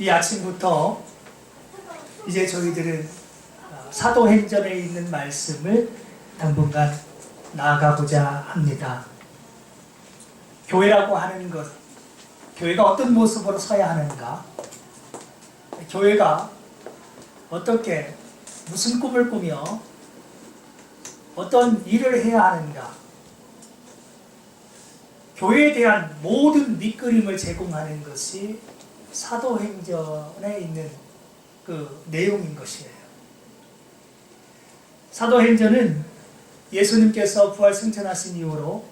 이 아침부터 이제 저희들은 사도행전에 있는 말씀을 당분간 나아가고자 합니다. 교회라고 하는 것, 교회가 어떤 모습으로 서야 하는가, 교회가 어떻게 무슨 꿈을 꾸며 어떤 일을 해야 하는가, 교회에 대한 모든 밑그림을 제공하는 것이 사도행전에 있는 그 내용인 것이에요. 사도행전은 예수님께서 부활 승천하신 이후로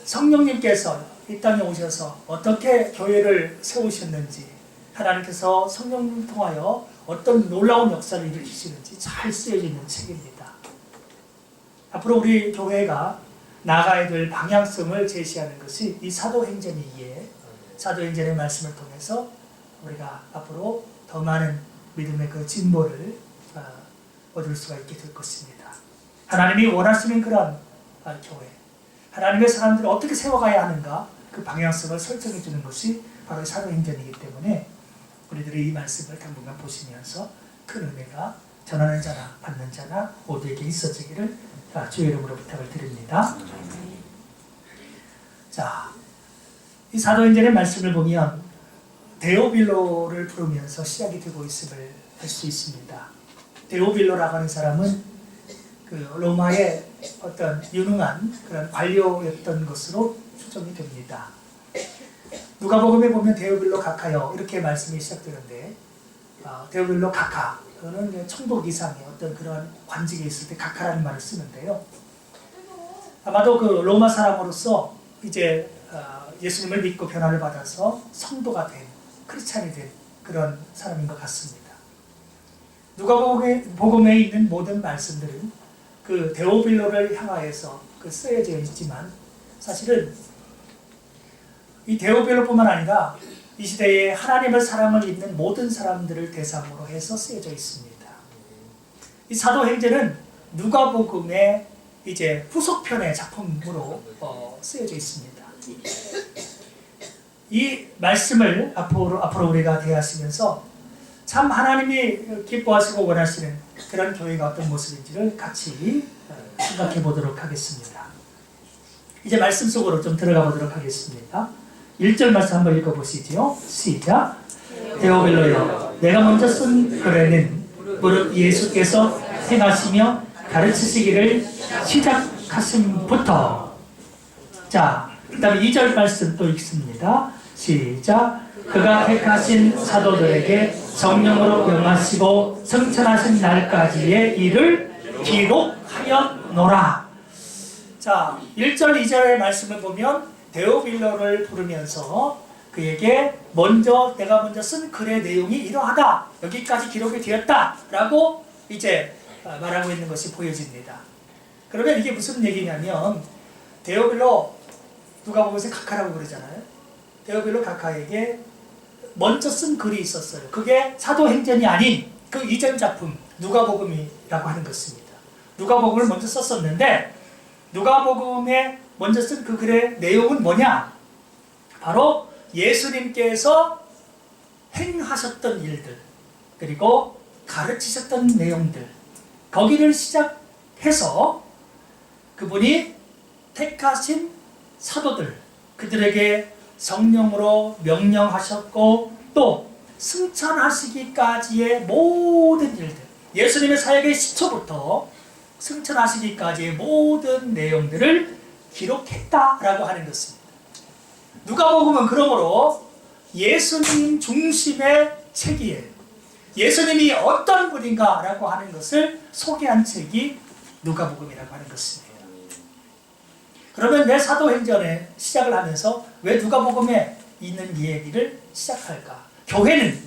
성령님께서 이 땅에 오셔서 어떻게 교회를 세우셨는지, 하나님께서 성령님을 통하여 어떤 놀라운 역사를 일으키시는지 잘 쓰여져 있는 책입니다. 앞으로 우리 교회가 나가야 될 방향성을 제시하는 것이 이 사도행전이기에 사도행전의 말씀을 통해서 우리가 앞으로 더 많은 믿음의 그 진보를 얻을 수가 있게 될 것입니다. 하나님이 원하시는 그런 교회, 하나님의 사람들을 어떻게 세워가야 하는가, 그 방향성을 설정해 주는 것이 바로 사도행전이기 때문에 우리들이 이 말씀을 당분간 보시면서 큰 은혜가 전하는 자나 받는 자나 모두에게 있어지기를 주의 이름으로 부탁을 드립니다. 자, 이 사도행전의 말씀을 보면 데오빌로를 부르면서 시작이 되고 있음을 알 수 있습니다. 데오빌로라고 하는 사람은 그 로마의 어떤 유능한 그런 관료였던 것으로 추정이 됩니다. 누가복음에 보면 데오빌로 가카요 이렇게 말씀이 시작되는데, 데오빌로 가카, 그거는 총독 이상의 어떤 그런 관직에 있을 때 가카라는 말을 쓰는데요. 아마도 그 로마 사람으로서 이제 예수님을 믿고 변화를 받아서 성도가 된, 크리스찬이 된 그런 사람인 것 같습니다. 누가복음에 있는 모든 말씀들은 그 데오빌로를 향하여서 쓰여져 있지만, 사실은 이 데오빌로뿐만 아니라 이 시대에 하나님의 사랑을 입는 모든 사람들을 대상으로 해서 쓰여져 있습니다. 이 사도행전은 누가복음의 이제 후속편의 작품으로 쓰여져 있습니다. 이 말씀을 앞으로 우리가 대하시면서 참 하나님이 기뻐하시고 원하시는 그런 교회가 어떤 모습인지를 같이 생각해 보도록 하겠습니다. 이제 말씀 속으로 좀 들어가 보도록 하겠습니다. 1절 말씀 한번 읽어보시죠. 시작. 데오빌로여, 내가 먼저 쓴 글에는 무릇 예수께서 행하시며 가르치시기를 시작하심부터. 자, 그 다음에 2절 말씀 또 읽습니다. 시작. 그가 택하신 사도들에게 성령으로 명하시고 승천하신 날까지의 일을 기록하였노라. 자, 1절 2절의 말씀을 보면 데오빌로를 부르면서 그에게 내가 먼저 쓴 글의 내용이 이러하다, 여기까지 기록이 되었다라고 이제 말하고 있는 것이 보여집니다. 그러면 이게 무슨 얘기냐면, 데오빌로, 누가복음에서 가카라고 그러잖아요. 데오빌로 가카에게 먼저 쓴 글이 있었어요. 그게 사도행전이 아닌 그 이전 작품 누가복음이라고 하는 것입니다. 누가복음을 먼저 썼었는데, 누가복음에 먼저 쓴 그 글의 내용은 뭐냐? 바로 예수님께서 행하셨던 일들, 그리고 가르치셨던 내용들, 거기를 시작해서 그분이 택하신 사도들, 그들에게 성령으로 명령하셨고 또 승천하시기까지의 모든 일들, 예수님의 사역의 시초부터 승천하시기까지의 모든 내용들을 기록했다라고 하는 것입니다. 누가복음은 그러므로 예수님 중심의 책이에요. 예수님이 어떤 분인가라고 하는 것을 소개한 책이 누가복음이라고 하는 것입니다. 그러면 왜 사도행전에 시작을 하면서 왜 누가복음에 있는 이 얘기를 시작할까? 교회는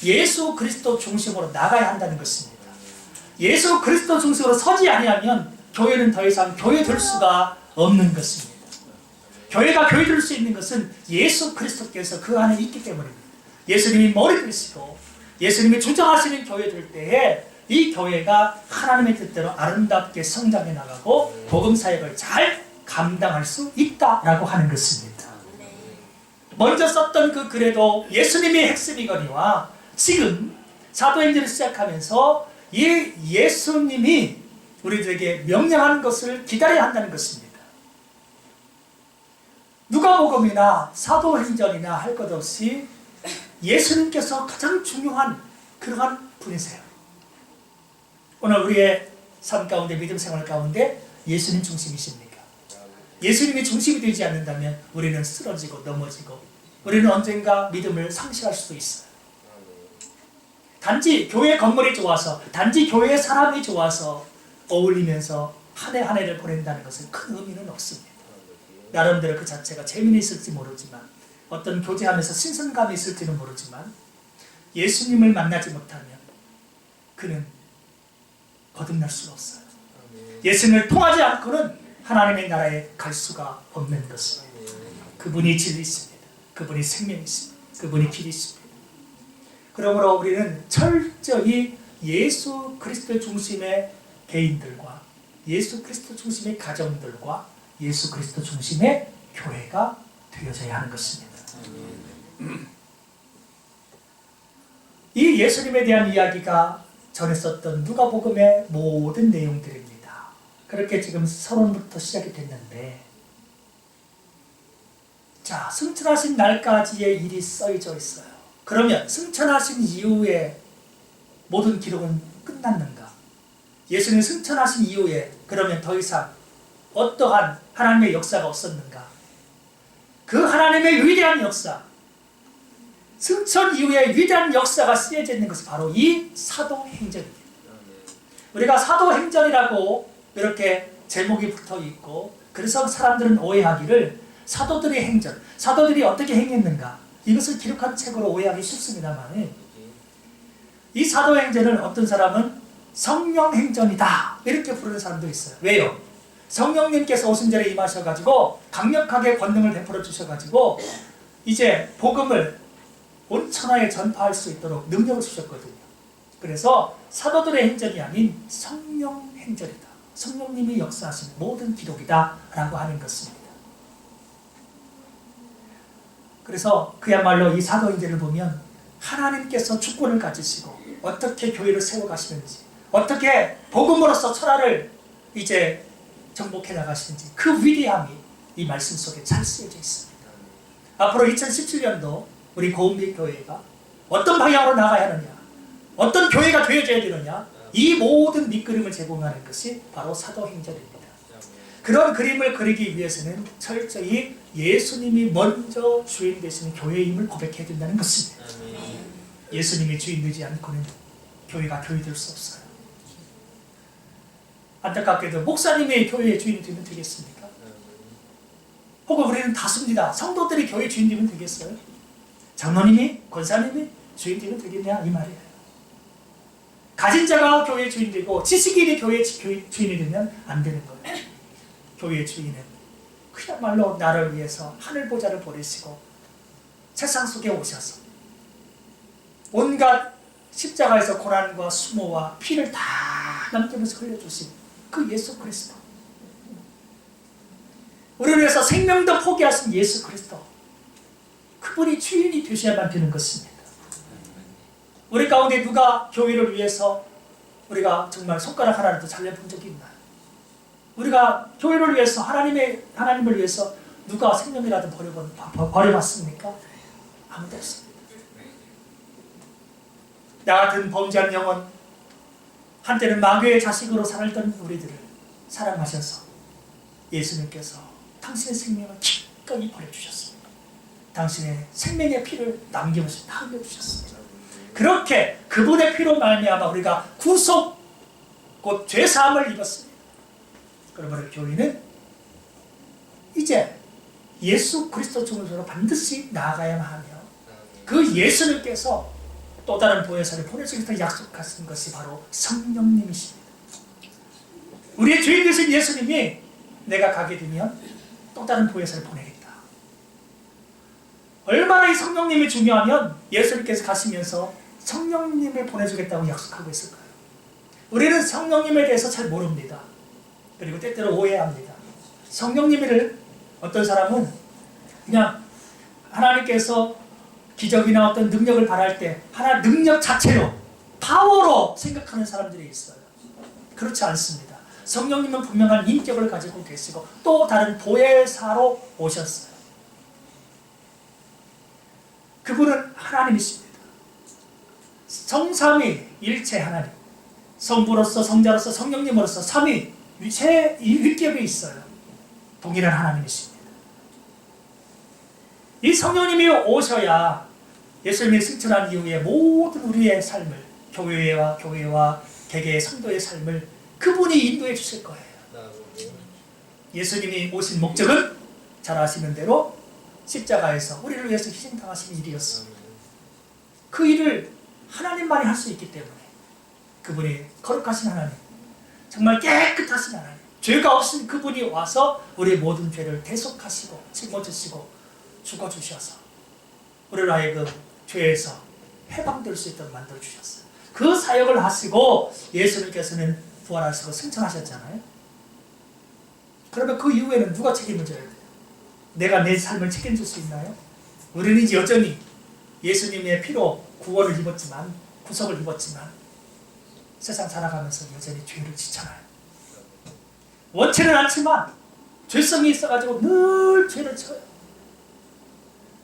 예수 그리스도 중심으로 나가야 한다는 것입니다. 예수 그리스도 중심으로 서지 아니하면 교회는 더 이상 교회 될 수가 없는 것입니다. 교회가 교회 될 수 있는 것은 예수 그리스도께서 그 안에 있기 때문입니다. 예수님이 머리 되시고 예수님이 주장하시는 교회 될 때에 이 교회가 하나님의 뜻대로 아름답게 성장해 나가고 복음 사역을 잘 감당할 수 있다라고 하는 것입니다. 먼저 썼던 그 글에도 예수님의 핵심이거니와 지금 사도행전을 시작하면서 예수님이 우리들에게 명령하는 것을 기다려야 한다는 것입니다. 누가복음이나 사도행전이나 할 것 없이 예수님께서 가장 중요한 그러한 분이세요. 오늘 우리의 삶 가운데, 믿음 생활 가운데 예수님 중심이십니까? 예수님이 중심이 되지 않는다면 우리는 쓰러지고 넘어지고 우리는 언젠가 믿음을 상실할 수도 있어요. 단지 교회 건물이 좋아서, 단지 교회 사람이 좋아서 어울리면서 한 해 한 해를 보낸다는 것은 큰 의미는 없습니다. 나름대로 그 자체가 재미는 있을지 모르지만, 어떤 교제하면서 신선감이 있을지는 모르지만, 예수님을 만나지 못하면 그는 거듭날 수가 없어요. 예수님을 통하지 않고는 하나님의 나라에 갈 수가 없는 것입니다. 그분이 진리이십니다. 그분이 생명이십니다. 그분이 길이십니다. 그러므로 우리는 철저히 예수 그리스도 중심의 개인들과 예수 그리스도 중심의 가정들과 예수 그리스도 중심의 교회가 되어져야 하는 것입니다. 이 예수님에 대한 이야기가 전에 썼던 누가복음의 모든 내용들입니다. 그렇게 지금 서론부터 시작이 됐는데, 자, 승천하신 날까지의 일이 써져 있어요. 그러면 승천하신 이후에 모든 기록은 끝났는가? 예수님 승천하신 이후에 그러면 더 이상 어떠한 하나님의 역사가 없었는가? 그 하나님의 위대한 역사, 승천 이후에 위대한 역사가 쓰여져 있는 것이 바로 이 사도행전입니다. 우리가 사도행전이라고 이렇게 제목이 붙어 있고, 그래서 사람들은 오해하기를 사도들의 행전, 사도들이 어떻게 행했는가, 이것을 기록한 책으로 오해하기 쉽습니다만, 이 사도행전을 어떤 사람은 성령행전이다 이렇게 부르는 사람도 있어요. 왜요? 성령님께서 오순절에 임하셔가지고 강력하게 권능을 베풀어 주셔가지고 이제 복음을 온 천하에 전파할 수 있도록 능력을 주셨거든요. 그래서 사도들의 행전이 아닌 성령행전이다, 성령님이 역사하시는 모든 기록이다 라고 하는 것입니다. 그래서 그야말로 이 사도행전을 보면 하나님께서 주권을 가지시고 어떻게 교회를 세워가시는지, 어떻게 복음으로서 천하를 이제 정복해 나가시는지, 그 위대함이 이 말씀 속에 잘 쓰여져 있습니다. 앞으로 2017년도 우리 고은빛 교회가 어떤 방향으로 나가야 하느냐, 어떤 교회가 되어져야 되느냐, 이 모든 밑그림을 제공하는 것이 바로 사도행전입니다. 그런 그림을 그리기 위해서는 철저히 예수님이 먼저 주인 되시는 교회임을 고백해야 된다는 것입니다. 예수님이 주인 되지 않고는 교회가 교회될 수 없어요. 안타깝게도 목사님이 교회의 주인이 되면 되겠습니까? 혹은 우리는 다수입니다. 성도들이 교회 주인 되면 되겠어요? 장로님이, 권사님이 주인 되면 되겠냐, 이 말이에요. 가진 자가 교회의 주인 되고 지식인이 교회의 주인이 되면 안 되는 거예요. 교회의 주인은 그야말로 나를 위해서 하늘보좌를 버리시고 세상 속에 오셔서 온갖 십자가에서 고난과 수모와 피를 다 남기면서 흘려주신 그 예수 그리스도, 우리를 위해서 생명도 포기하신 예수 그리스도, 그분이 주인이 되셔야만 되는 것입니다. 우리 가운데 누가 교회를 위해서 우리가 정말 손가락 하나라도 잘려본 적이 있나요? 우리가 교회를 위해서, 하나님을 위해서 누가 생명이라도 버려봤습니까? 아무도 없습니다. 나 같은 범죄한 영혼, 한때는 마귀의 자식으로 살던 우리들을 사랑하셔서 예수님께서 당신의 생명을 기꺼이 버려주셨습니다. 당신의 생명의 피를 남겨주셨습니다. 그렇게 그분의 피로 말미암아 우리가 구속, 곧 죄사함을 입었습니다. 그러므로 교회는 이제 예수 그리스도 중심으로 반드시 나아가야만 하며, 그 예수님께서 또 다른 보혜사를 보내주겠다 약속하신 것이 바로 성령님이십니다. 우리의 주인 되신 예수님이 내가 가게 되면 또 다른 보혜사를 보내겠다. 얼마나 이 성령님이 중요하면 예수님께서 가시면서 성령님을 보내주겠다고 약속하고 있을까요? 우리는 성령님에 대해서 잘 모릅니다. 그리고 때때로 오해합니다. 성령님을 어떤 사람은 그냥 하나님께서 기적이나 어떤 능력을 바랄 때 하나 능력 자체로 파워로 생각하는 사람들이 있어요. 그렇지 않습니다. 성령님은 분명한 인격을 가지고 계시고 또 다른 보혜사로 오셨어요. 그분은 하나님이십니다. 성삼위 일체 하나님, 성부로서 성자로서 성령님으로서 삼위 세 위격이 있어요. 동일한 하나님이십니다. 이 성령님이 오셔야 예수님이 승천한 이후에 모든 우리의 삶을 교회와 개개의 성도의 삶을 그분이 인도해 주실 거예요. 예수님이 오신 목적은 잘 아시는 대로 십자가에서 우리를 위해서 희생당하신 일이었어요. 그 일을 하나님만이 할 수 있기 때문에 그분이 거룩하신 하나님, 정말 깨끗하신 하나님, 죄가 없으신 그분이 와서 우리의 모든 죄를 대속하시고 짊어지시고 죽어주셔서 우리를 하여금 죄에서 해방될 수 있도록 만들어주셨어요. 그 사역을 하시고 예수님께서는 부활하시고 승천하셨잖아요. 그러면 그 이후에는 누가 책임을 져야 돼요? 내가 내 삶을 책임질 수 있나요? 우리는 여전히 예수님의 피로 구원을 입었지만, 구속을 입었지만 세상 살아가면서 여전히 죄를 지잖아요. 원치는 않지만 죄성이 있어가지고 늘 죄를 쳐요.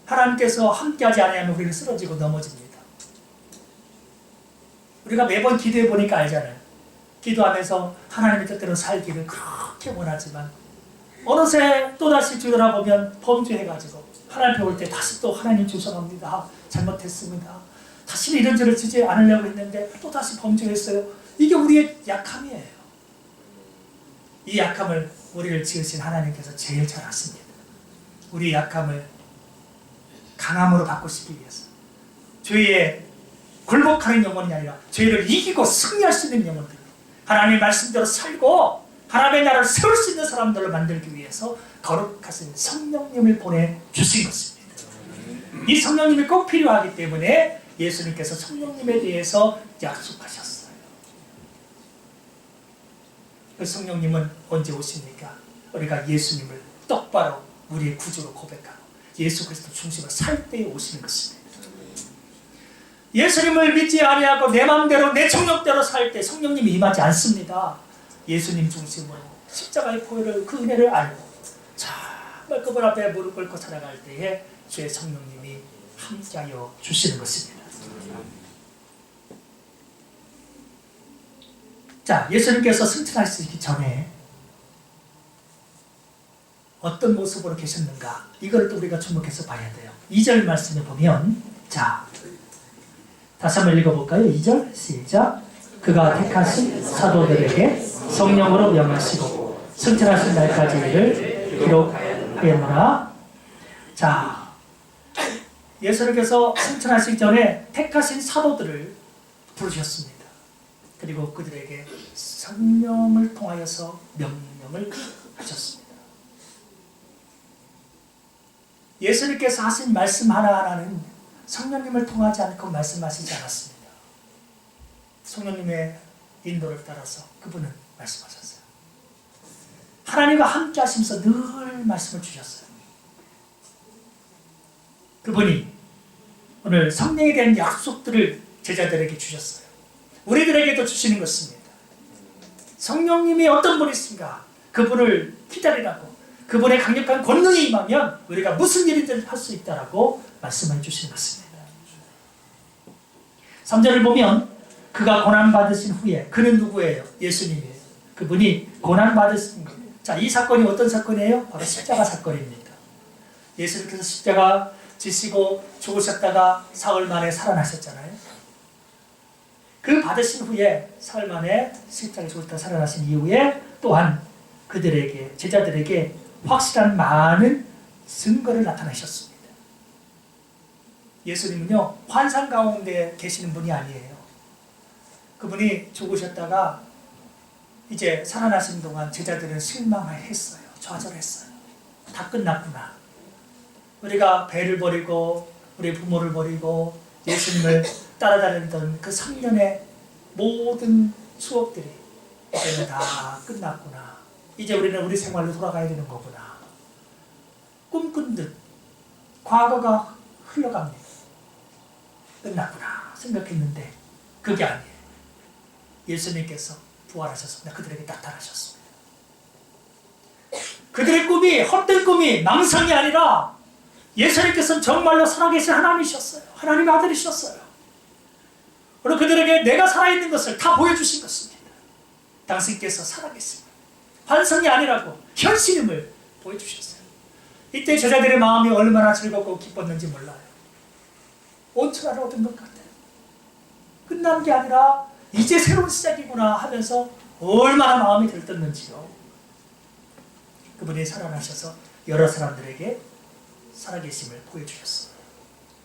하나님께서 함께하지 않으면 우리는 쓰러지고 넘어집니다. 우리가 매번 기도해 보니까 알잖아요. 기도하면서 하나님의 뜻대로 살기를 그렇게 원하지만 어느새 또다시 뒤돌아보면 범죄해가지고 하나님 배울 때 다시 또 하나님 죄송합니다, 잘못했습니다, 다시는 이런 죄를 지지 않으려고 했는데 또다시 범죄했어요. 이게 우리의 약함이에요. 이 약함을 우리를 지으신 하나님께서 제일 잘 아십니다. 우리의 약함을 강함으로 바꾸시기 위해서 죄에 굴복하는 영혼이 아니라 죄를 이기고 승리할 수 있는 영혼들, 하나님의 말씀대로 살고 하나님의 나라를 세울 수 있는 사람들을 만들기 위해서 거룩하신 성령님을 보내주신 것입니다. 이 성령님이 꼭 필요하기 때문에 예수님께서 성령님에 대해서 약속하셨어요. 그 성령님은 언제 오십니까? 우리가 예수님을 똑바로 우리의 구주로 고백하고 예수 그리스도 중심으로 살 때에 오시는 것입니다. 예수님을 믿지 아니하고 내 마음대로 내 청력대로 살 때 성령님이 임하지 않습니다. 예수님 중심으로 십자가의 보혈을, 그 은혜를 알고 정말 그분 앞에 무릎 꿇고 살아갈 때에 주의 성령님이 함께하여 주시는 것입니다. 자, 예수님께서 승천하시기 전에 어떤 모습으로 계셨는가, 이걸 또 우리가 주목해서 봐야 돼요. 2절 말씀에 보면, 자, 다시 한번 읽어볼까요? 2절 시작. 그가 택하신 사도들에게 성령으로 명하시고 승천하신 날까지 이를 기록하였노라. 자, 예수님께서 승천하시기 전에 택하신 사도들을 부르셨습니다. 그리고 그들에게 성령을 통하여서 명령을 하셨습니다. 예수님께서 하신 말씀 하나하나는 성령님을 통하지 않고 말씀하시지 않았습니다. 성령님의 인도를 따라서 그분은 말씀하셨어요. 하나님과 함께 하시면서 늘 말씀을 주셨어요. 그분이 오늘 성령에 대한 약속들을 제자들에게 주셨어요. 우리들에게도 주시는 것입니다. 성령님이 어떤 분이신가, 그분을 기다리라고, 그분의 강력한 권능이 임하면 우리가 무슨 일이든 할 수 있다라고 말씀해 주시는 것입니다. 3절을 보면 그가 고난받으신 후에, 그는 누구예요? 예수님이에요. 그분이 고난받으신 거예요. 자, 이 사건이 어떤 사건이에요? 바로 십자가 사건입니다. 예수님께서 십자가 지시고 죽으셨다가 사흘 만에 살아나셨잖아요. 그 받으신 후에 사흘 만에 십자가에 죽으셨다가 살아나신 이후에 또한 그들에게, 제자들에게 확실한 많은 증거를 나타내셨습니다. 예수님은요, 환상 가운데 계시는 분이 아니에요. 그분이 죽으셨다가 이제 살아나신 동안 제자들은 실망했어요. 좌절했어요. 다 끝났구나. 우리가 배를 버리고 우리 부모를 버리고 예수님을 따라다니던 그 3년의 모든 추억들이 이제는 다 끝났구나. 이제 우리는 우리 생활로 돌아가야 되는 거구나. 꿈꾼 듯 과거가 흘러갑니다. 끝났구나 생각했는데 그게 아니에요. 예수님께서 부활하셨습니다. 그들에게 나타나셨습니다. 그들의 꿈이 헛된 꿈이 망상이 아니라 예수님께서는 정말로 살아계신 하나님이셨어요. 하나님의 아들이셨어요. 그리고 그들에게 내가 살아있는 것을 다 보여주신 것입니다. 당신께서 살아계십니다. 환상이 아니라고 현실임을 보여주셨어요. 이때 제자들의 마음이 얼마나 즐겁고 기뻤는지 몰라요. 온천하를 얻은 것 같아요. 끝난 게 아니라 이제 새로운 시작이구나 하면서 얼마나 마음이 들떴는지요. 그분이 살아나셔서 여러 사람들에게 살아계심을 보여주셨어요.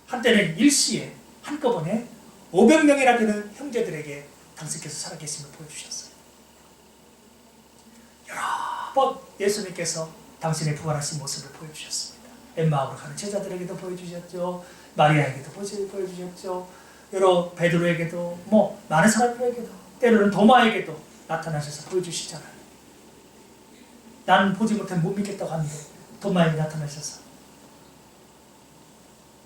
한때는 일시에 한꺼번에 500명이나 되는 형제들에게 당신께서 살아계심을 보여주셨어요. 여러 번 예수님께서 당신의 부활하신 모습을 보여주셨습니다. 엠마오로 가는 제자들에게도 보여주셨죠. 마리아에게도 보여주셨죠. 여러 베드로에게도 많은 사람들에게도 때로는 도마에게도 나타나셔서 보여주시잖아요. 나는 보지 못해 못 믿겠다고 하는데 도마에게 나타나셔서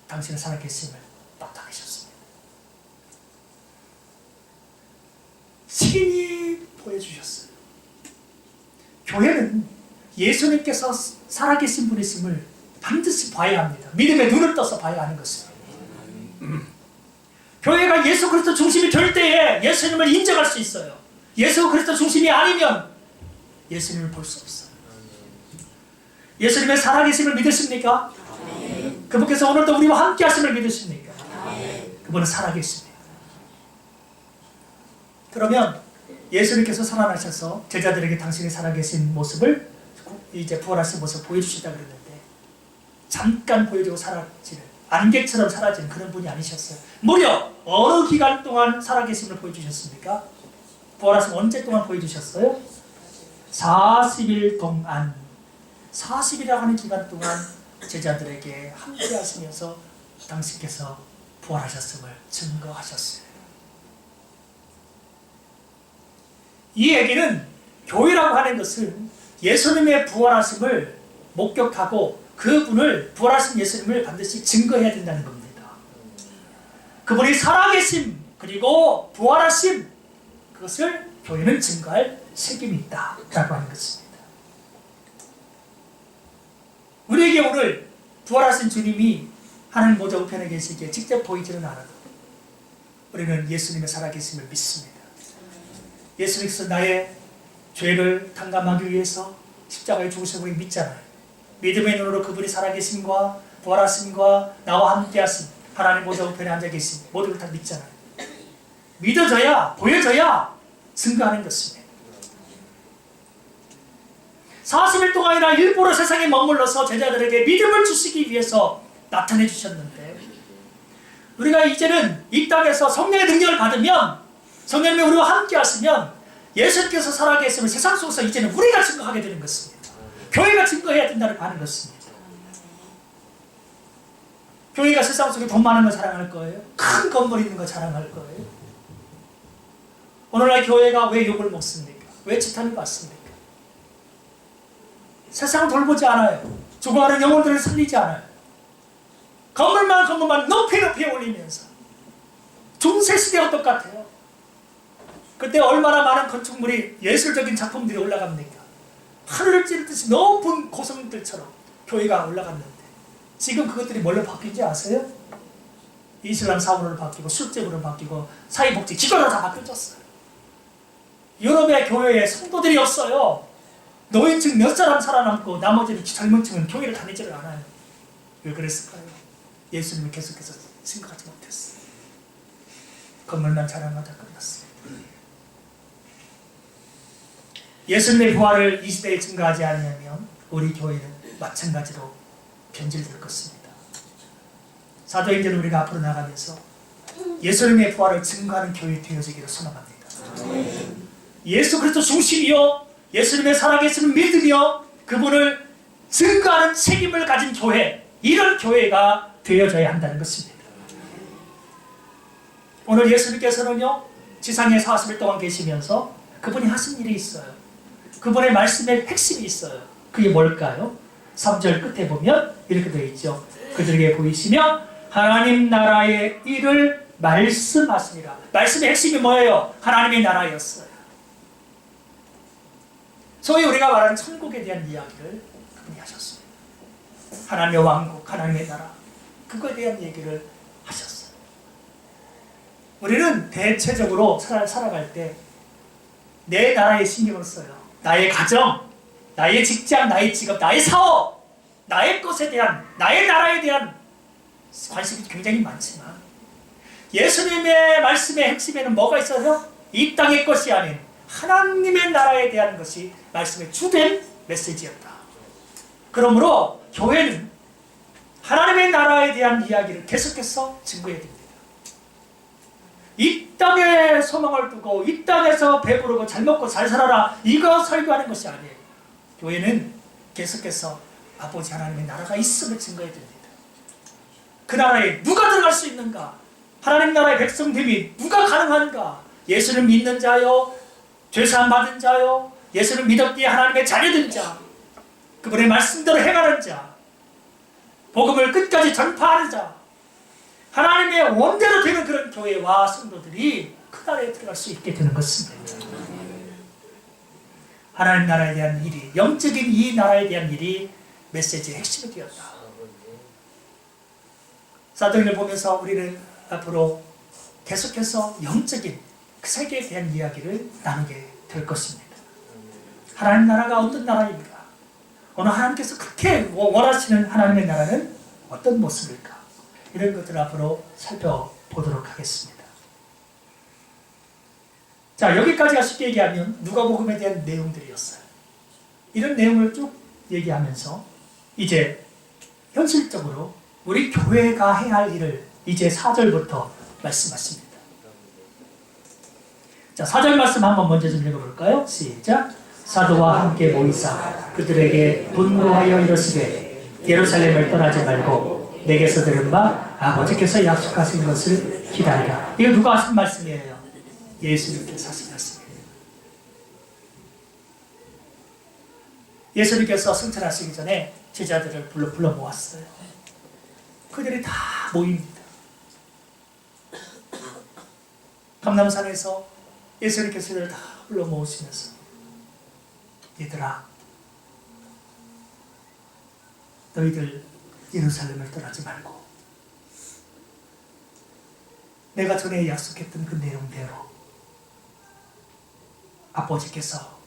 당신의 살아계심을 나타내셨습니다. 신이 보여주셨어요. 교회는 예수님께서 살아계신 분이심을 반드시 봐야 합니다. 믿음의 눈을 떠서 봐야 하는 것입니다. 교회가 예수 그리스도 중심이 될 때에 예수님을 인정할 수 있어요. 예수 그리스도 중심이 아니면 예수님을 볼 수 없어요. 예수님의 살아계심을 믿으십니까? 그분께서 오늘도 우리와 함께 하심을 믿으십니까? 그분은 살아계십니다. 그러면 예수님께서 살아나셔서 제자들에게 당신이 살아계신 모습을 이제 부활하신 모습을 보여주시다 그랬는데 잠깐 보여주고 사라지는 안개처럼 사라지는 그런 분이 아니셨어요. 무려 어느 기간 동안 살아계심을 보여주셨습니까? 부활하신 언제 동안 보여주셨어요? 40일 동안 40일이라고 하는 기간 동안 제자들에게 함께 하시면서 당신께서 부활하셨음을 증거하셨어요. 이 얘기는 교회라고 하는 것은 예수님의 부활하심을 목격하고 그분을 부활하신 예수님을 반드시 증거해야 된다는 겁니다. 그분이 살아계심 그리고 부활하심 그것을 교회는 증거할 책임이 있다라고 하는 것입니다. 우리에게 오늘 부활하신 주님이 하나님 보좌 우편에 계시기에 직접 보이지는 않아도 우리는 예수님의 살아계심을 믿습니다. 예수님께서 나의 죄를 탕감하기 위해서 십자가에 죽으심을 믿잖아요. 믿음의 눈으로 그분이 살아계심과 부활하심과 나와 함께 하심 하나님 보좌 우편에 앉아 계심 모든 걸 다 믿잖아요. 믿어져야 보여져야 증거하는 것입니다. 40일 동안이나 일부러 세상에 머물러서 제자들에게 믿음을 주시기 위해서 나타내 주셨는데 우리가 이제는 이 땅에서 성령의 능력을 받으면 성령님이 우리와 함께 하시면 예수님께서 살아계심을 세상 속에서 이제는 우리가 증거하게 되는 것입니다. 교회가 증거해야 된다고 하는 것입니다. 교회가 세상 속에 돈 많은 거 자랑할 거예요? 큰 건물 있는 거 자랑할 거예요? 오늘날 교회가 왜 욕을 먹습니까? 왜 지탄을 받습니까? 세상을 돌보지 않아요. 죽어가는 영혼들을 살리지 않아요. 건물만 높이 올리면서 중세시대와 똑같아요. 그때 얼마나 많은 건축물이 예술적인 작품들이 올라갑니까? 하늘을 찌르듯이 높은 고성들처럼 교회가 올라갔는데 지금 그것들이 뭘로 바뀐지 아세요? 이슬람 사원으로 바뀌고 술집으로 바뀌고 사회복지 기관으로 다 바뀌어졌어요. 유럽의 교회에 성도들이 없어요. 노인층 몇 사람 살아남고 나머지는 젊은 층은 교회를 다니지를 않아요. 왜 그랬을까요? 예수님이 계속해서 생각하지 못했어요. 건물만 자랑하다 끝났어요. 예수님의 부활을 이 시대에 증거하지 않으면 우리 교회는 마찬가지로 변질될 것입니다. 사도행전을 우리가 앞으로 나가면서 예수님의 부활을 증거하는 교회 되어지기를 소망합니다. 예수 그리스도 중심이요 예수님의 살아계심을 믿으며 그분을 증거하는 책임을 가진 교회, 이런 교회가 되어져야 한다는 것입니다. 오늘 예수님께서는요 지상에 40일 동안 계시면서 그분이 하신 일이 있어요. 그분의 말씀의 핵심이 있어요. 그게 뭘까요? 3절 끝에 보면 이렇게 되어 있죠. 그들에게 보이시며 하나님 나라의 일을 말씀하시니라. 말씀의 핵심이 뭐예요? 하나님의 나라였어요. 소위 우리가 말하는 천국에 대한 이야기를 그분이 하셨어요. 하나님의 왕국, 하나님의 나라, 그거에 대한 얘기를 하셨어요. 우리는 대체적으로 살아갈 때 내 나라에 신경을 써요. 나의 가정, 나의 직장, 나의 직업, 나의 사업, 나의 것에 대한, 나의 나라에 대한 관심이 굉장히 많지만 예수님의 말씀의 핵심에는 뭐가 있어요? 이 땅의 것이 아닌 하나님의 나라에 대한 것이 말씀의 주된 메시지였다. 그러므로 교회는 하나님의 나라에 대한 이야기를 계속해서 증거해야 됩니다. 이 땅에 소망을 두고 이 땅에서 배부르고 잘 먹고 잘 살아라 이거 설교하는 것이 아니에요. 교회는 계속해서 아버지 하나님의 나라가 있음을 증거해야 됩니다. 그 나라에 누가 들어갈 수 있는가? 하나님 나라의 백성됨이 누가 가능한가? 예수를 믿는 자요, 죄사함 받은 자요, 예수를 믿었기에 하나님의 자녀된 자, 그분의 말씀대로 행하는 자, 복음을 끝까지 전파하는 자, 하나님의 원대로 되는 그런 교회와 성도들이 그 나라에 들어갈 수 있게 되는 것입니다. 하나님 나라에 대한 일이, 영적인 이 나라에 대한 일이 메시지의 핵심이 되었다. 사도행전을 보면서 우리는 앞으로 계속해서 영적인 그 세계에 대한 이야기를 나누게 될 것입니다. 하나님 나라가 어떤 나라입니까? 오늘 하나님께서 그렇게 원하시는 하나님의 나라는 어떤 모습일까? 이런 것들을 앞으로 살펴보도록 하겠습니다. 자, 여기까지가 쉽게 얘기하면 누가복음에 대한 내용들이었어요. 이런 내용을 쭉 얘기하면서 이제 현실적으로 우리 교회가 해야 할 일을 이제 4절부터 말씀하십니다. 자, 4절 말씀 한번 먼저 좀 읽어볼까요? 시작. 사도와 함께 모이사 그들에게 분노하여 이르시되 예루살렘을 떠나지 말고 내게서 들은 바 아버지께서 약속하신 것을 기다리라. 이거 누가 하신 말씀이에요? 예수님께서 하신 말씀이에요. 예수님께서 승천하시기 전에 제자들을 불러 모았어요. 그들이 다 모입니다. 감람산에서 예수님께서 그들을 다 불러 모으시면서 얘들아, 너희들 예루살렘을 떠나지 말고 내가 전에 약속했던 그 내용대로 아버지께서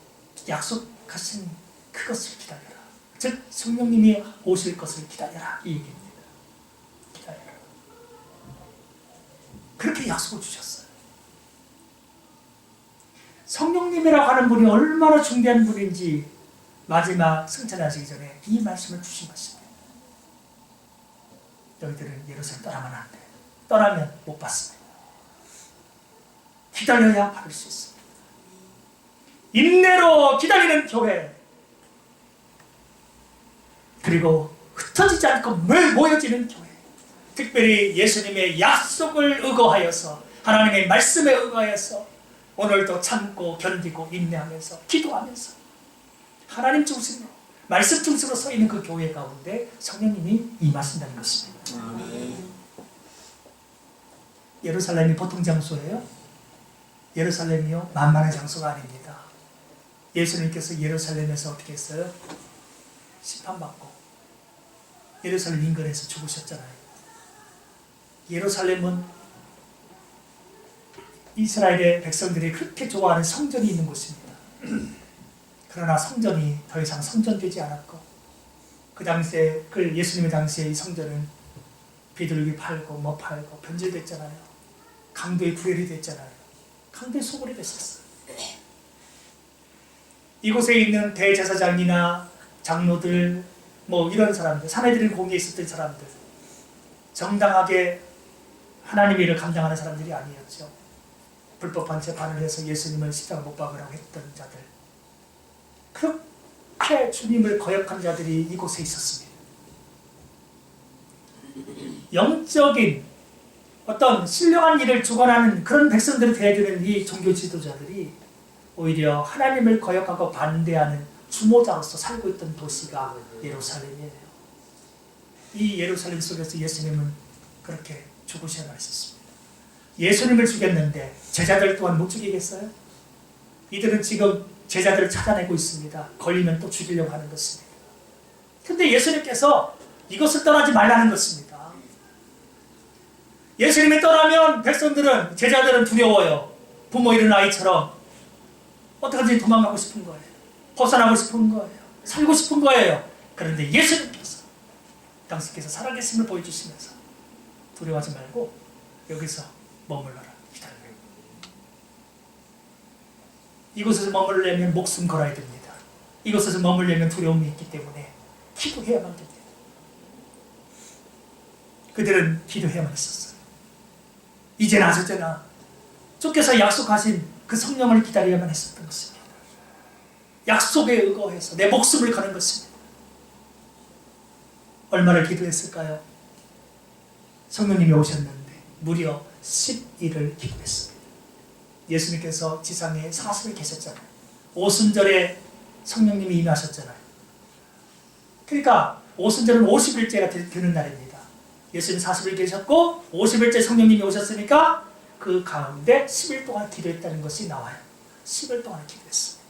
약속하신 그것을 기다려라. 즉 성령님이 오실 것을 기다려라 이 얘기입니다. 기다려라. 그렇게 약속을 주셨어요. 성령님이라고 하는 분이 얼마나 중대한 분인지 마지막 승천하시기 전에 이 말씀을 주신 것입니다. 너희들은 예루살렘 떠나면 안 돼. 떠나면 못 받습니다. 기다려야 받을 수 있습니다. 인내로 기다리는 교회, 그리고 흩어지지 않고 모여지는 교회, 특별히 예수님의 약속을 의거하여서 하나님의 말씀에 의거하여서 오늘도 참고 견디고 인내하면서 기도하면서 하나님 중심으로 말씀 중심으로 서 있는 그 교회 가운데 성령님이 임하신다는 것입니다. 예루살렘이 보통 장소예요? 예루살렘이요? 만만한 장소가 아닙니다. 예수님께서 예루살렘에서 어떻게 했어요? 심판받고 예루살렘 인근에서 죽으셨잖아요. 예루살렘은 이스라엘의 백성들이 그렇게 좋아하는 성전이 있는 곳입니다. 그러나 성전이 더 이상 성전되지 않았고 그 당시에 그 예수님의 당시에 이 성전은 비둘기 팔고 뭐 팔고 변질됐잖아요. 강도의 구엘이 됐잖아요. 강도의 소굴이 됐었어요. 이곳에 있는 대제사장이나 장로들 뭐 이런 사람들, 사내들인 공에 있었던 사람들, 정당하게 하나님의 일을 감당하는 사람들이 아니었죠. 불법한 재판을 해서 예수님을 십자가 못 박으라고 했던 자들, 그렇게 주님을 거역한 자들이 이곳에 있었습니다. 영적인 어떤 신령한 일을 주관하는 그런 백성들을 대해주는 이 종교 지도자들이 오히려 하나님을 거역하고 반대하는 주모자로서 살고 있던 도시가 예루살렘이에요. 이 예루살렘 속에서 예수님은 그렇게 죽으셔야 했었습니다. 예수님을 죽였는데 제자들 또한 못 죽이겠어요? 이들은 지금 제자들을 찾아내고 있습니다. 걸리면 또 죽이려고 하는 것입니다. 근데 예수님께서 이것을 떠나지 말라는 것입니다. 예수님이 떠나면 백성들은, 제자들은 두려워요. 부모 잃은 아이처럼 어떻게든지 도망가고 싶은 거예요. 벗어나고 싶은 거예요. 살고 싶은 거예요. 그런데 예수님께서 당신께서 살아계심을 보여주시면서 두려워하지 말고 여기서 머물러라, 기다려요. 이곳에서 머물려면 목숨 걸어야 됩니다. 이곳에서 머물려면 두려움이 있기 때문에 기도해야만 됩니다. 그들은 기도해야만 했었어요. 이제나 저제나 주께서 약속하신 그 성령을 기다려야만 했었던 것입니다. 약속에 의거해서 내 목숨을 거는 것입니다. 얼마를 기도했을까요? 성령님이 오셨는데 무려 10일을 기도했습니다. 예수님께서 지상에 40일 계셨잖아요. 오순절에 성령님이 임하셨잖아요. 그러니까 오순절은 50일째가 되는 날입니다. 예수님 40일 계셨고 50일째 성령님이 오셨으니까 그 가운데 10일 동안 기도했다는 것이 나와요. 10일 동안 기도했습니다.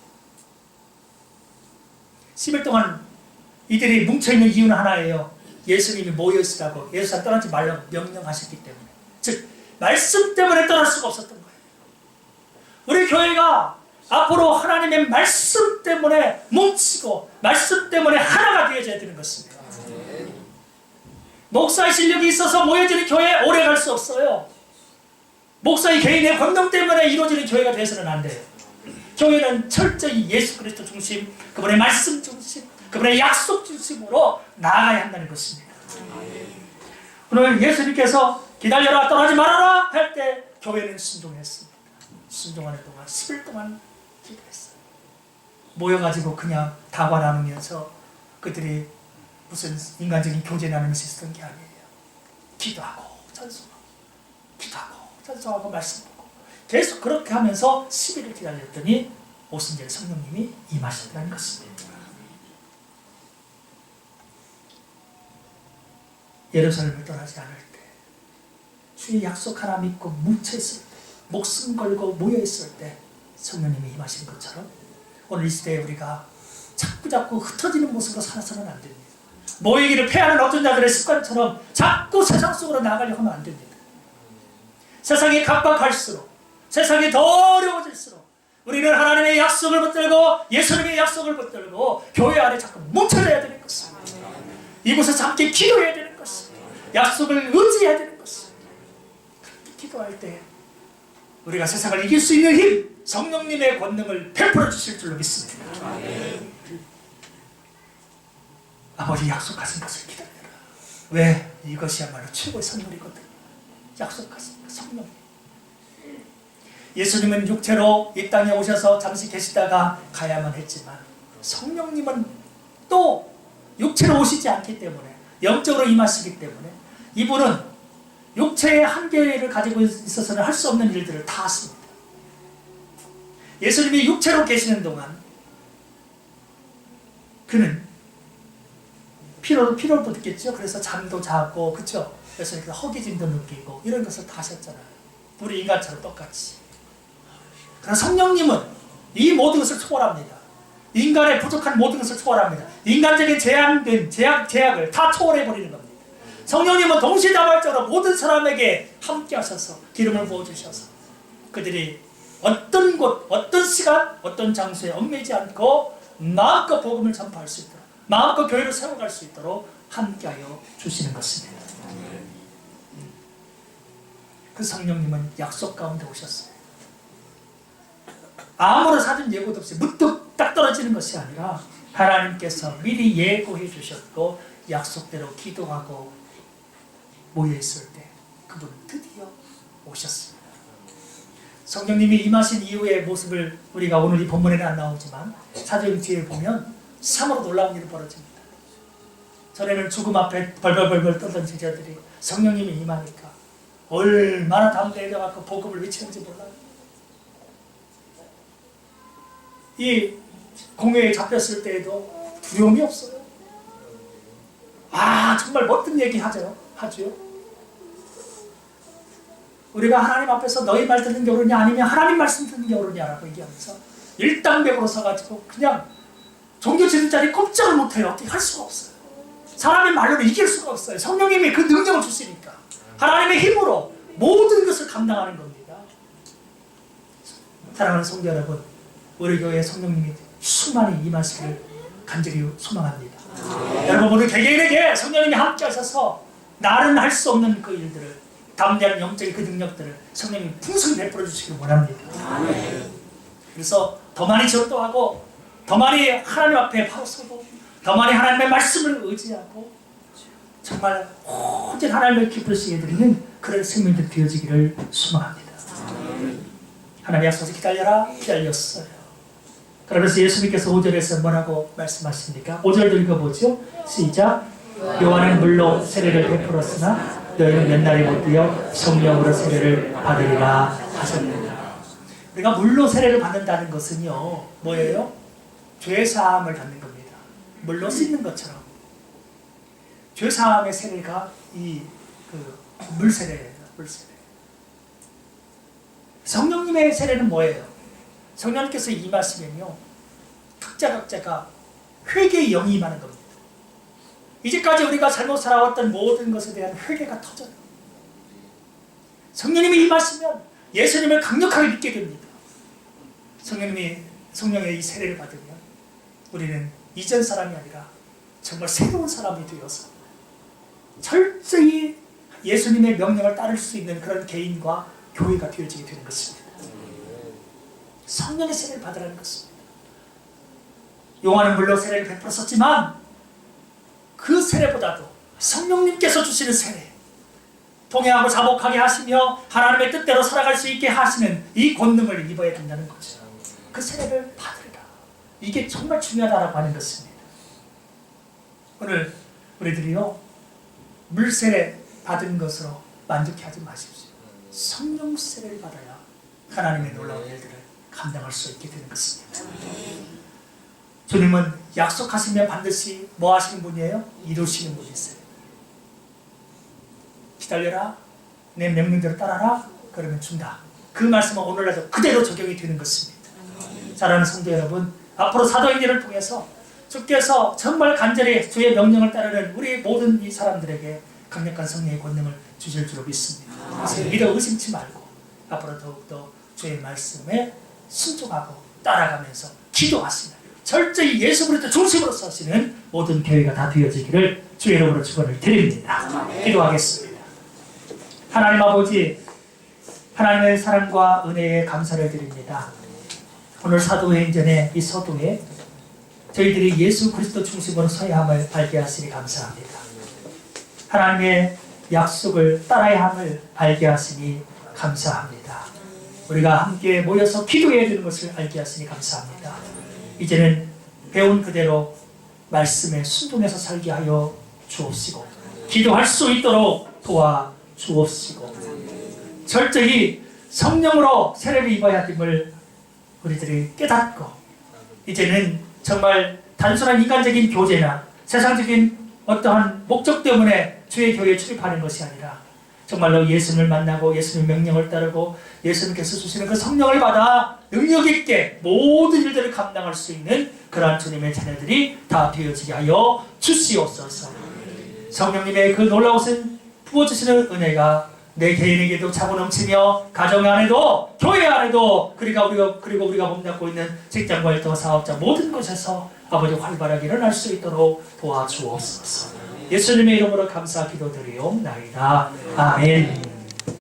10일 동안 이들이 뭉쳐있는 이유는 하나예요. 예수님이 모여있으라고, 예수님 떠나지 말라고 명령하셨기 때문에. 즉 말씀 때문에 떠날 수가 없었던 거예요. 우리 교회가 앞으로 하나님의 말씀 때문에 뭉치고 말씀 때문에 하나가 되어져야 되는 것입니다. 목사의 실력이 있어서 모여지는 교회 오래 갈 수 없어요. 목사의 개인의 권능 때문에 이루어지는 교회가 되어서는 안 돼요. 교회는 철저히 예수 그리스도 중심, 그분의 말씀 중심, 그분의 약속 중심으로 나아가야 한다는 것입니다. 오늘 예수님께서 기다려라, 떠나지 말아라 할 때 교회는 순종했습니다. 순종하는 동안 10일 동안 기도했어요. 모여가지고 그냥 다과 나누면서 그들이 무슨 인간적인 교제 나누면서 있었던 게 아니에요. 기도하고 찬송하고 기도하고 찬송하고 말씀 보고 계속 그렇게 하면서 10일을 기다렸더니 오순절 성령님이 임하셨다는 것입니다. 예루살렘을 떠나지 않을 때, 주의 약속 하나 믿고 뭉쳐있을 때, 목숨 걸고 모여있을 때 성령님이 임하신 것처럼 오늘 이 시대에 우리가 자꾸 흩어지는 모습으로 살아서는 안 됩니다. 모이기를 패하는 어떤 자들의 습관처럼 자꾸 세상 속으로 나가려고 하면 안 됩니다. 세상이 각박할수록, 세상이 더 어려워질수록 우리는 하나님의 약속을 붙들고 예수님의 약속을 붙들고 교회 안에 자꾸 뭉쳐져야 되는 것입니다. 이곳에서 함께 기도해야 되는 것입니다. 약속을 의지해야 되는 것입니다. 기도할 때 우리가 세상을 이길 수 있는 힘, 성령님의 권능을 베풀어 주실 줄로 믿습니다. 아버지 약속하신 것을 기다려라. 왜? 이것이야말로 최고의 선물이거든. 약속하신 성령. 예수님은 육체로 이 땅에 오셔서 잠시 계시다가 가야만 했지만 성령님은 또 육체로 오시지 않기 때문에, 영적으로 임하시기 때문에 이분은 육체의 한계를 가지고 있어서는 할 수 없는 일들을 다 하십니다. 예수님이 육체로 계시는 동안 그는 피로도 느꼈죠. 그래서 잠도 자고, 그렇죠? 예수님께서 허기짐도 느끼고 이런 것을 다 하셨잖아요. 우리 인간처럼 똑같이. 그러나 성령님은 이 모든 것을 초월합니다. 인간의 부족한 모든 것을 초월합니다. 인간적인 제약을 다 초월해버리는 겁니다. 성령님은 동시다발적으로 모든 사람에게 함께 하셔서 기름을 부어주셔서 그들이 어떤 곳, 어떤 시간, 어떤 장소에 얽매이지 않고 마음껏 복음을 전파할 수 있도록, 마음껏 교회를 세워갈 수 있도록 함께하여 주시는 것입니다. 그 성령님은 약속 가운데 오셨어요. 아무런 사전 예고도 없이 문득 딱 떨어지는 것이 아니라 하나님께서 미리 예고해 주셨고 약속대로 기도하고 모여있을 때 그분은 드디어 오셨습니다. 성령님이 임하신 이후의 모습을 우리가 오늘 이 본문에는 안 나오지만 사도행 뒤에 보면 참으로 놀라운 일이 벌어집니다. 전에는 죽음 앞에 벌벌벌 떨던 제자들이 성령님이 임하니까 얼마나 담대해져서 복음을 외치는지 몰라요. 이 공회에 잡혔을 때에도 두려움이 없어요. 정말 멋진 얘기 하죠. 우리가 하나님 앞에서 너희 말 듣는 게 옳으냐 아니면 하나님 말씀 듣는 게 옳으냐라고 얘기하면서 일당백으로 서가지고 그냥 종교 지도자들이 꼼짝을 못해요. 어떻게 할 수가 없어요. 사람의 말로는 이길 수가 없어요. 성령님이 그 능력을 주시니까 하나님의 힘으로 모든 것을 감당하는 겁니다. 사랑하는 성도 여러분, 우리 교회에 성령님이 수많이 임하시길 간절히 소망합니다. 여러분, 우리 개개인에게 성령님이 함께 하셔서 나는 할 수 없는 그 일들을, 담대한 영적인 그 능력들을 성령님이 풍성히 베풀어 주시길 원합니다. 그래서 더 많이 전도하고 더 많이 하나님 앞에 바로 서고 더 많이 하나님의 말씀을 의지하고 정말 오직 하나님을 기쁘시게 드리는 그런 생명들 되어지기를 소망합니다. 하나님 약속해서 기다렸어요. 그러면서 예수님께서 5절에서 뭐라고 말씀하십니까? 5절도 읽어보죠. 시작. 요한은 물로 세례를 베풀었으나 너희는 몇 날이 못 되어 성령으로 세례를 받으리라 하셨느니라. 우리가 물로 세례를 받는다는 것은요, 뭐예요? 죄사함을 받는 겁니다. 물로 씻는 것처럼. 죄사함의 세례가 이 물세례예요. 물세례. 성령님의 세례는 뭐예요? 성령님께서 임하시면요, 각자가 회개의 영이 임하는 겁니다. 이제까지 우리가 잘못 살아왔던 모든 것에 대한 회개가 터져요. 성령님이 임하시면 예수님을 강력하게 믿게 됩니다. 성령의 이 세례를 받으면 우리는 이전 사람이 아니라 정말 새로운 사람이 되어서 철저히 예수님의 명령을 따를 수 있는 그런 개인과 교회가 되어지게 되는 것입니다. 성령의 세례를 받으라는 것입니다. 요한은 물로 세례를 베풀었었지만 그 세례보다도 성령님께서 주시는 세례, 통회하고 자복하게 하시며 하나님의 뜻대로 살아갈 수 있게 하시는 이 권능을 입어야 된다는 거죠. 그 세례를 받으리라. 이게 정말 중요하다고 하는 것입니다. 오늘 우리들이요, 물세례 받은 것으로 만족해하지 마십시오. 성령 세례를 받아야 하나님의 놀라운 일들을 감당할 수 있게 되는 것입니다. 주님은 약속하시면 반드시 뭐 하시는 분이에요? 이루시는 분이세요. 기다려라, 내 명령대로 따라라, 그러면 준다. 그 말씀은 오늘날도 그대로 적용이 되는 것입니다. 사랑하는 성도 여러분, 앞으로 사도행전을 통해서 주께서 정말 간절히 주의 명령을 따르는 우리 모든 이 사람들에게 강력한 성령의 권능을 주실 줄로 믿습니다. 그래서 믿어 의심치 말고 앞으로 더욱더 주의 말씀에 순종하고 따라가면서 기도하시는, 철저히 예수 그리스도 중심으로 서시는 모든 교회가 다 되어지기를 주의 이름으로 축원을 드립니다. 기도하겠습니다. 하나님 아버지, 하나님의 사랑과 은혜에 감사를 드립니다. 오늘 사도행전의 이 서두에 저희들이 예수 그리스도 중심으로 서야 함을 알게 하시니 감사합니다. 하나님의 약속을 따라야 함을 알게 하시니 감사합니다. 우리가 함께 모여서 기도해야 되는 것을 알게 하시니 감사합니다. 이제는 배운 그대로 말씀에 순종해서 살게 하여 주옵시고 기도할 수 있도록 도와 주옵시고 철저히 성령으로 세례를 입어야 됨을 우리들이 깨닫고 이제는 정말 단순한 인간적인 교제나 세상적인 어떠한 목적 때문에 주의 교회에 출입하는 것이 아니라 정말로 예수님을 만나고 예수님의 명령을 따르고 예수님께서 주시는 그 성령을 받아 능력 있게 모든 일들을 감당할 수 있는 그러한 주님의 자녀들이 다 되어지게 하여 주시옵소서. 성령님의 그 놀라우신 부어주시는 은혜가 내 개인에게도 차고 넘치며 가정 안에도 교회 안에도 그리고 우리가 몸담고 있는 직장과 일터 사업자 모든 곳에서 아버지 활발하게 일어날 수 있도록 도와주옵소서. 예수님의 이름으로 감사 기도드리옵나이다. 아멘.